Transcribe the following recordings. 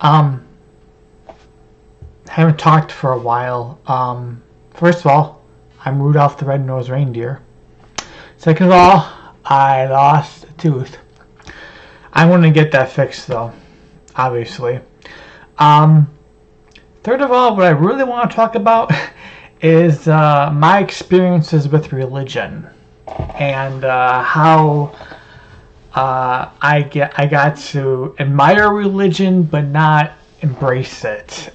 Um, haven't talked for a while. First of all, I'm Rudolph the Red-Nosed Reindeer. Second of all, I lost a tooth. I want to get that fixed though, obviously. Um, Third of all, what I really want to talk about is my experiences with religion and how I got to admire religion but not embrace it.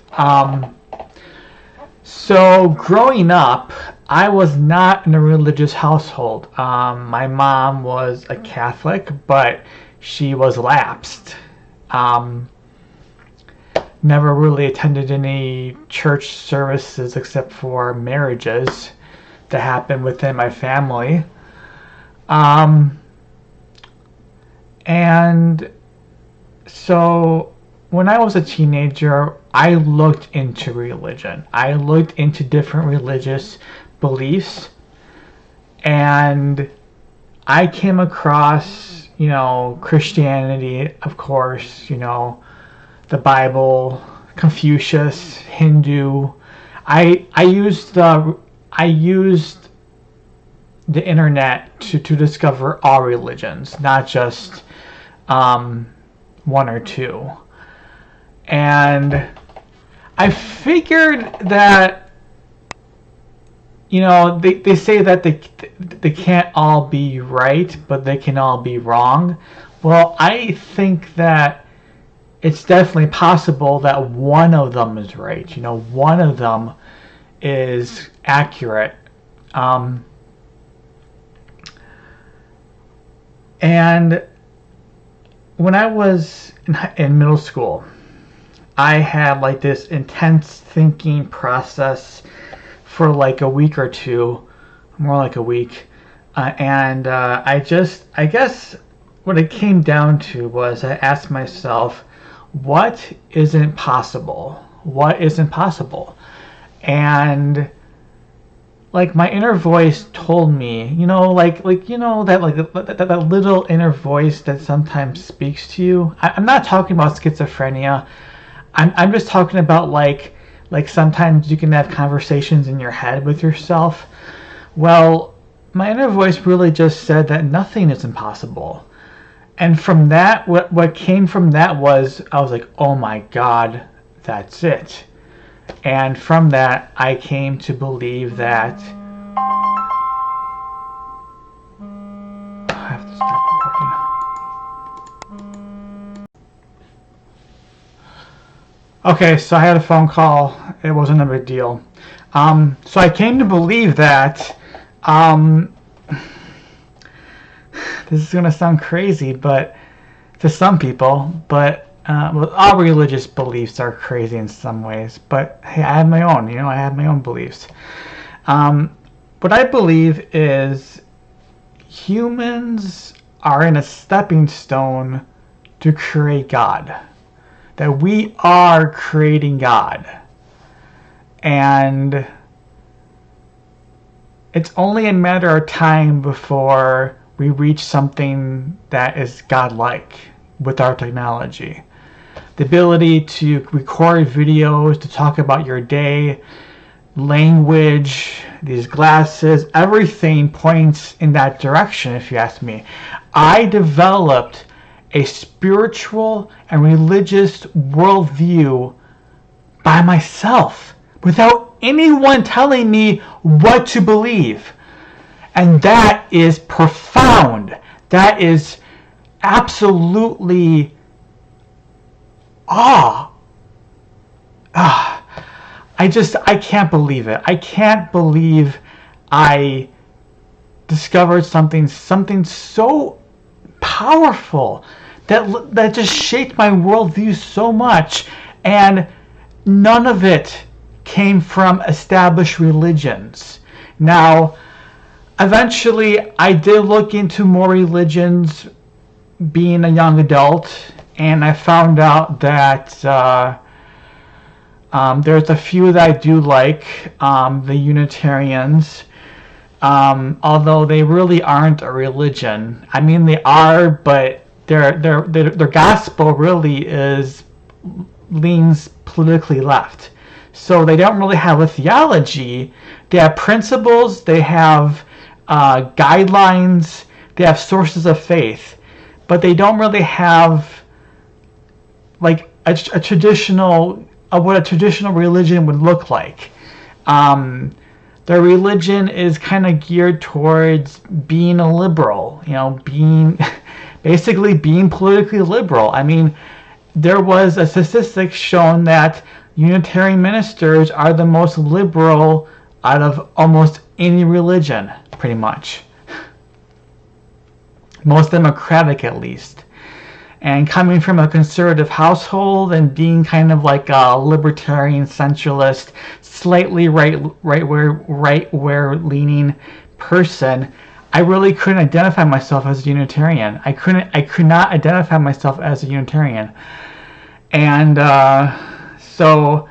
So growing up, I was not in a religious household. My mom was a Catholic, but she was lapsed. Um, Never really attended any church services except for marriages that happened within my family. Um, and so when I was a teenager, I looked into religion. I looked into different religious beliefs, and I came across, Christianity, of course, the Bible, Confucius, Hindu. I used the internet to discover all religions, not just one or two. And I figured that they say that they can't all be right, but they can all be wrong. Well, I think that it's definitely possible that one of them is right. One of them is accurate. And when I was in middle school, I had like this intense thinking process for like a week or two, more like a week. And I guess what it came down to was I asked myself, what isn't possible? What isn't possible? And like my inner voice told me, that little inner voice that sometimes speaks to you. I'm not talking about schizophrenia. I'm just talking about like sometimes you can have conversations in your head with yourself. Well, my inner voice really just said that nothing is impossible. And from that, what came from that was, I was like, oh my God, that's it. And from that, I came to believe that... I have to stop recording. Okay, so I had a phone call. It wasn't a big deal. So I came to believe that... this is going to sound crazy, but to some people, but all religious beliefs are crazy in some ways. But hey, I have my own. I have my own beliefs. What I believe is humans are in a stepping stone to create God. That we are creating God, and it's only a matter of time before we reach something that is godlike with our technology. The ability to record videos, to talk about your day, language, these glasses, everything points in that direction, if you ask me. I developed a spiritual and religious worldview by myself, without anyone telling me what to believe. And that is profound. That is absolutely I can't believe it. I can't believe I discovered something so powerful that just shaped my worldview so much, and none of it came from established religions. Now, eventually, I did look into more religions being a young adult, and I found out that there's a few that I do like, the Unitarians, although they really aren't a religion. I mean, they are, but their gospel really is leans politically left. So they don't really have a theology. They have principles, they have guidelines, they have sources of faith, but they don't really have like a traditional what a traditional religion would look like. Their religion is kind of geared towards being a liberal, being basically being politically liberal. I mean, there was a statistic shown that Unitarian ministers are the most liberal out of almost any religion, pretty much. Most democratic, at least. And coming from a conservative household and being kind of like a libertarian, centralist, slightly right-where leaning person, I really couldn't identify myself as a Unitarian. I could not identify myself as a Unitarian. And so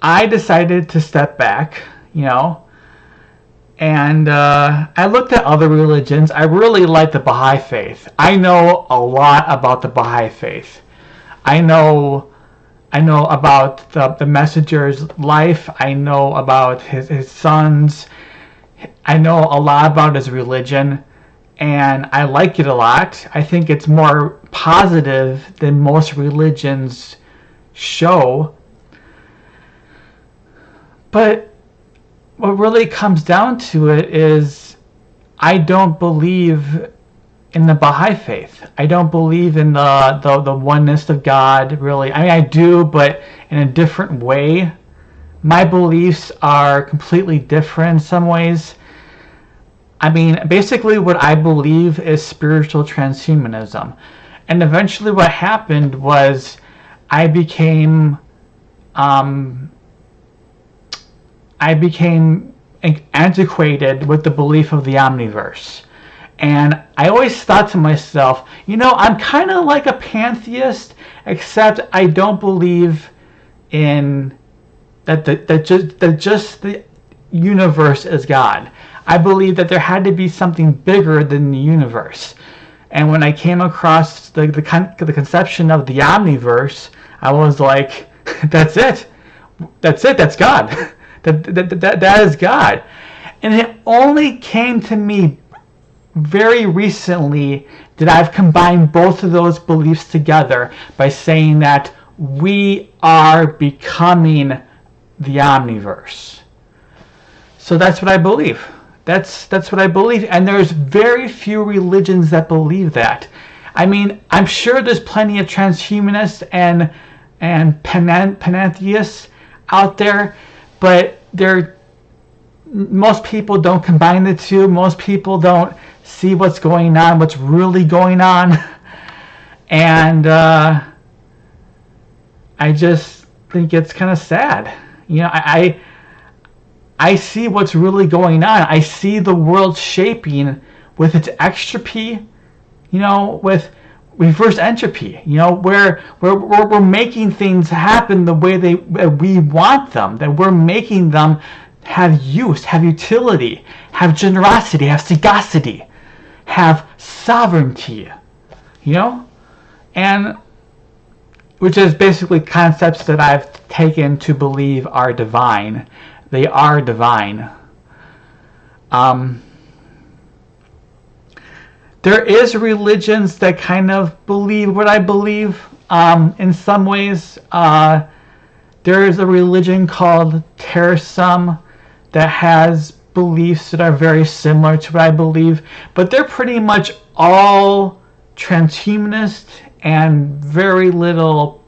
I decided to step back, and I looked at other religions. I really like the Baha'i faith. I know a lot about the Baha'i faith. I know about the messenger's life. I know about his sons. I know a lot about his religion, and I like it a lot. I think it's more positive than most religions show. But what really comes down to it is I don't believe in the Baha'i faith. I don't believe in the oneness of God, really. I mean, I do, but in a different way. My beliefs are completely different in some ways. I mean, basically what I believe is spiritual transhumanism. And eventually what happened was I became antiquated with the belief of the Omniverse. And I always thought to myself, I'm kind of like a pantheist, except I don't believe in that just the universe is God. I believe that there had to be something bigger than the universe. And when I came across the conception of the Omniverse, I was like, that's it. That's God. That is God. And it only came to me very recently that I've combined both of those beliefs together by saying that we are becoming the Omniverse. So that's what I believe. That's what I believe. And there's very few religions that believe that. I mean, I'm sure there's plenty of transhumanists and pantheists out there, but most people don't combine the two. Most people don't see what's going on, what's really going on. And I just think it's kind of sad. I see what's really going on. I see the world shaping with its extropy, with reverse entropy, where we're making things happen the way we want them, that we're making them have use, have utility, have generosity, have sagacity, have sovereignty, and which is basically concepts that I've taken to believe are divine. They are divine. There is religions that kind of believe what I believe. In some ways, there is a religion called Taoism that has beliefs that are very similar to what I believe, but they're pretty much all transhumanist and very little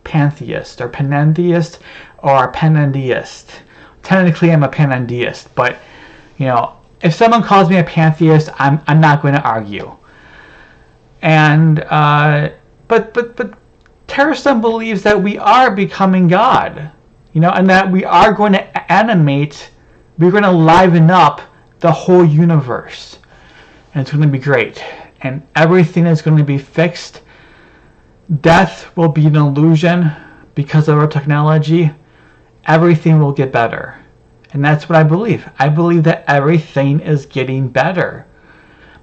pantheist or panentheist or panendeist. Technically, I'm a panendeist, but if someone calls me a pantheist, I'm not going to argue. And but Taoism believes that we are becoming God, and that we are going to animate, we're going to liven up the whole universe, and it's going to be great, and everything is going to be fixed. Death will be an illusion because of our technology. Everything will get better. And that's what I believe. I believe that everything is getting better.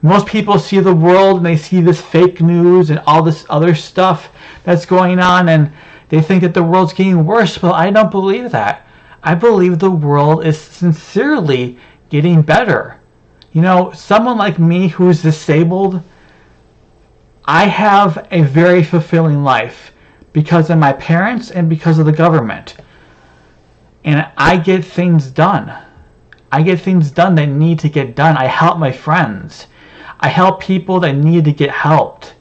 Most people see the world and they see this fake news and all this other stuff that's going on, and They think that the world's getting worse, but I don't believe that. I believe the world is sincerely getting better. You know, someone like me who's disabled, I have a very fulfilling life because of my parents and because of the government. And I get things done. I get things done that need to get done. I help my friends. I help people that need to get helped.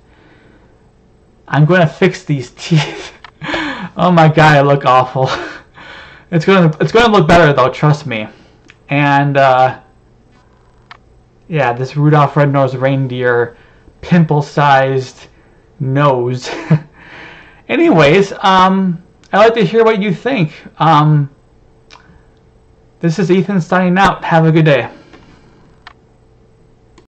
I'm going to fix these teeth. Oh my god, I look awful. It's going to look better though, trust me. And yeah, this Rudolph Red-Nosed Reindeer pimple-sized nose. Anyways, I'd like to hear what you think. This is Ethan signing out. Have a good day.